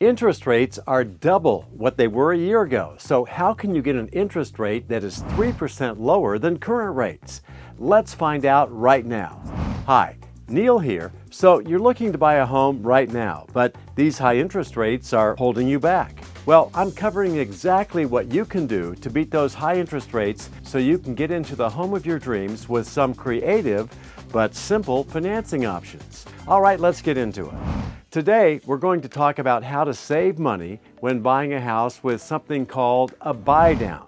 Interest rates are double what they were a year ago. So how can you get an interest rate that is 3% lower than current rates? Let's find out right now. Hi, Neal here. So you're looking to buy a home right now, but these high interest rates are holding you back. Well, I'm covering exactly what you can do to beat those high interest rates so you can get into the home of your dreams with some creative but simple financing options. All right, let's get into it. Today, we're going to talk about how to save money when buying a house with something called a buy down.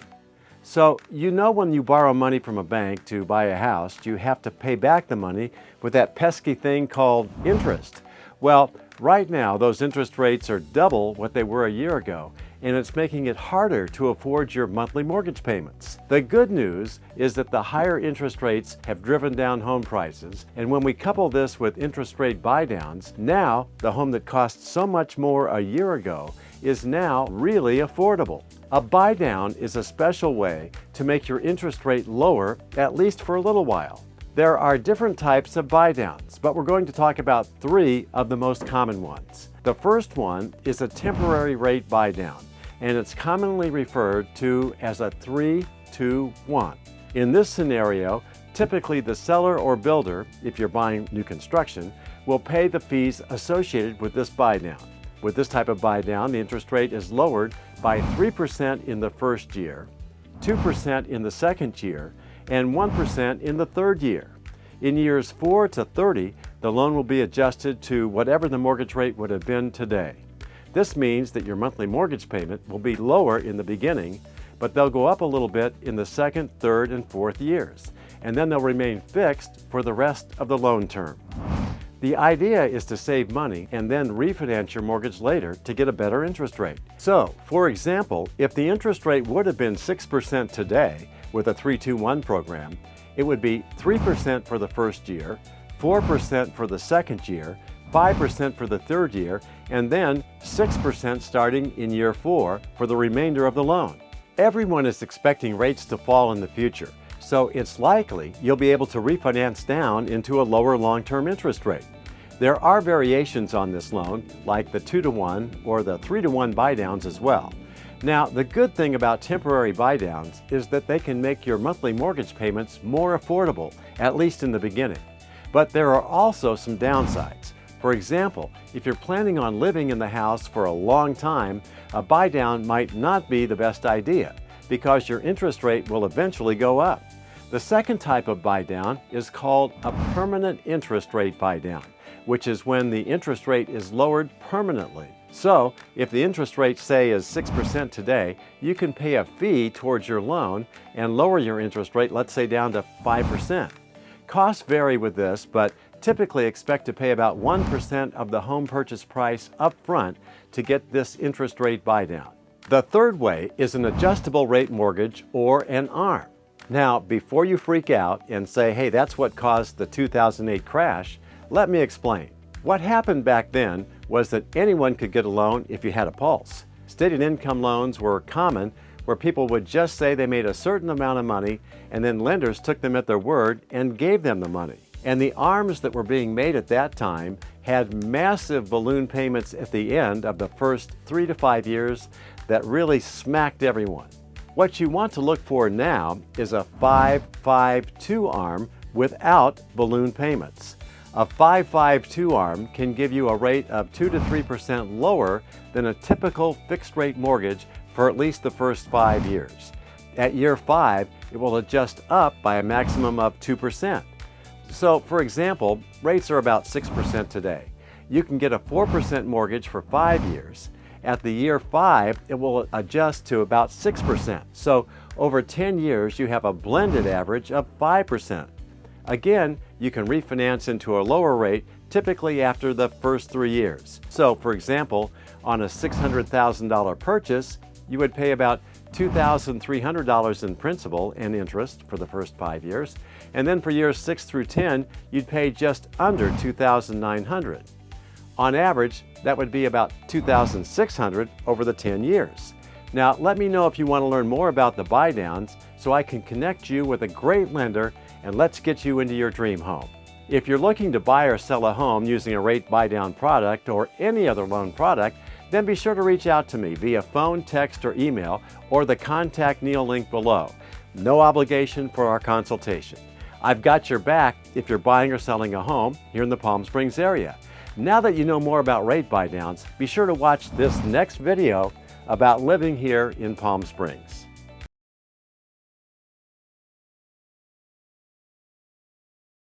So, you know when you borrow money from a bank to buy a house, you have to pay back the money with that pesky thing called interest. Well, right now, those interest rates are double what they were a year ago, and it's making it harder to afford your monthly mortgage payments. The good news is that the higher interest rates have driven down home prices, and when we couple this with interest rate buy-downs, now the home that cost so much more a year ago is now really affordable. A buy-down is a special way to make your interest rate lower, at least for a little while. There are different types of buy-downs, but we're going to talk about three of the most common ones. The first one is a temporary rate buy-down, and it's commonly referred to as a 3-2-1. In this scenario, typically the seller or builder, if you're buying new construction, will pay the fees associated with this buy-down. With this type of buy-down, the interest rate is lowered by 3% in the first year, 2% in the second year, and 1% in the third year. In years 4 to 30, the loan will be adjusted to whatever the mortgage rate would have been today. This means that your monthly mortgage payment will be lower in the beginning, but they'll go up a little bit in the second, third, and fourth years, and then they'll remain fixed for the rest of the loan term. The idea is to save money and then refinance your mortgage later to get a better interest rate. So, for example, if the interest rate would have been 6% today with a 3-2-1 program, it would be 3% for the first year, 4% for the second year, 5% for the third year, and then 6% starting in year 4 for the remainder of the loan. Everyone is expecting rates to fall in the future, so it's likely you'll be able to refinance down into a lower long-term interest rate. There are variations on this loan, like the 2-to-1 or the 3-to-1 buy-downs as well. Now, the good thing about temporary buy-downs is that they can make your monthly mortgage payments more affordable, at least in the beginning. But there are also some downsides. For example, if you're planning on living in the house for a long time, a buy-down might not be the best idea because your interest rate will eventually go up. The second type of buy-down is called a permanent interest rate buy-down, which is when the interest rate is lowered permanently. So, if the interest rate, say, is 6% today, you can pay a fee towards your loan and lower your interest rate, let's say, down to 5%. Costs vary with this, but typically expect to pay about 1% of the home purchase price up front to get this interest rate buy-down. The third way is an adjustable rate mortgage or an ARM. Now, before you freak out and say, hey, that's what caused the 2008 crash, let me explain. What happened back then was that anyone could get a loan if you had a pulse. Stated income loans were common, where people would just say they made a certain amount of money and then lenders took them at their word and gave them the money. And the ARMs that were being made at that time had massive balloon payments at the end of the first 3 to 5 years that really smacked everyone. What you want to look for now is a 5-5-2 ARM without balloon payments. A 5-5-2 ARM can give you a rate of 2 to 3% lower than a typical fixed-rate mortgage for at least the first 5 years. At year 5, it will adjust up by a maximum of 2%. So, for example, rates are about 6% today. You can get a 4% mortgage for 5 years. At the year 5, it will adjust to about 6%. So, over 10 years, you have a blended average of 5%. Again, you can refinance into a lower rate typically after the first 3 years. So, for example, on a $600,000 purchase, you would pay about $2,300 in principal and interest for the first 5 years, and then for years 6 through 10, you'd pay just under $2,900. On average, that would be about $2,600 over the 10 years. Now, let me know if you want to learn more about the buy-downs so I can connect you with a great lender and let's get you into your dream home. If you're looking to buy or sell a home using a rate buy-down product or any other loan product, then be sure to reach out to me via phone, text, or email, or the Contact Neal link below. No obligation for our consultation. I've got your back if you're buying or selling a home here in the Palm Springs area. Now that you know more about rate buydowns, be sure to watch this next video about living here in Palm Springs.